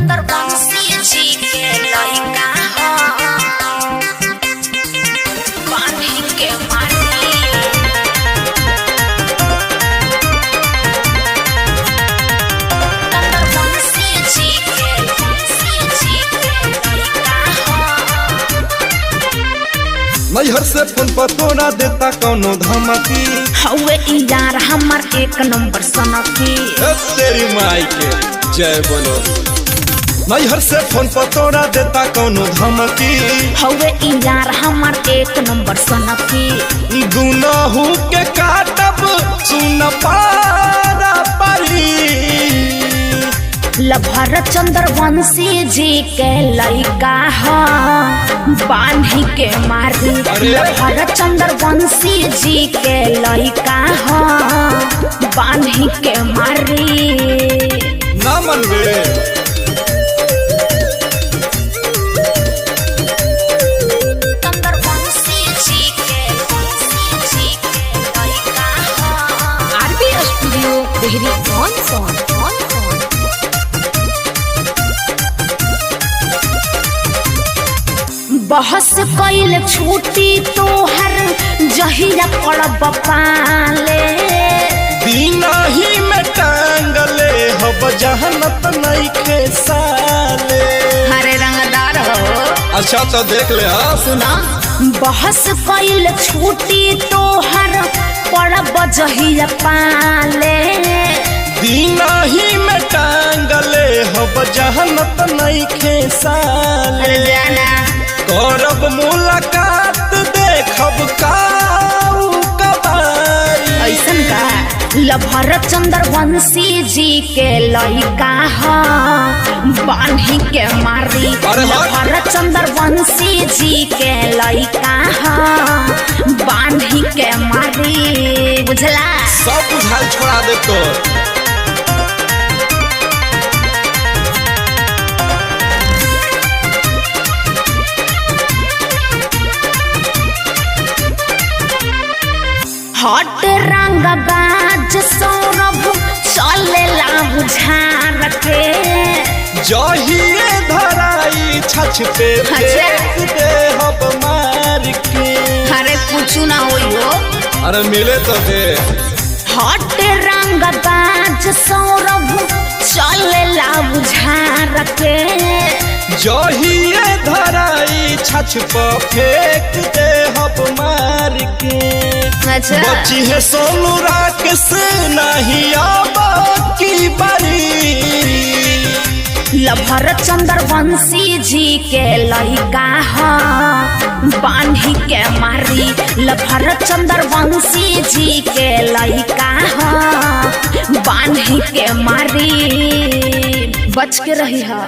चंद्रवंशी जी के लइका हो पानी के माटी चंद्रवंशी जी के लइका हो नैहर से फोन पर तोड़ा देता कौनो धमकी हवे यार हमार एक नंबर सनकी तेरी माई के जय बोलो। नैहर से फोन पर तोड़ा देता कौनो धमकी हवे यार हमार एक नंबर सनकी गुनाहू के काटब सुन पारा परी लभर चंद्रवंशी जी के लइका हो बांधी के मारी लभर चंद्रवंशी जी के लइका हो बांधी के मारी ना मनबे चंद्रवंशी जी के लइका हो आरबी स्टूडियो देहरी कौन बहस कैल छूटी तोहर जहिया पड़ब पाले दीना ही में टांगले हब जहनत नहीं के साले। हरे रंगदार हो अच्छा तो देख ले हाँ सुना बहस कैल छूटी तोहर पड़ब जहिया पाले दीना ही में टांगले हब जहनत नहीं के साले। जाना करब मुलाकात देखब काऊ कबाई ऐसन का लभर चंद्रवंशी जी के लइका हो बांधी के मारी अरे वाह। लभर चंद्रवंशी जी के लइका हो बांधी के मारी बुझला सब बुझाल छोड़ा दे तो हट रंग बाज सौरभ चलेला बुझार के जहिए धराई छछ पे फेंक दे हब मार के। अरे कुछ ना होई हो अरे मिले तो दे हट रंग बाज सौरभ चलेला बुझार के जहिए धराई छछ पे फेंक दे हब मार के। बची है सोनू राकेश नहीं अब की बारी लभर चंद्रवंशी जी के लइका हो बांधी के मारी लभर चंद्रवंशी जी के लइका हो बांधी के मारी बच के रही है।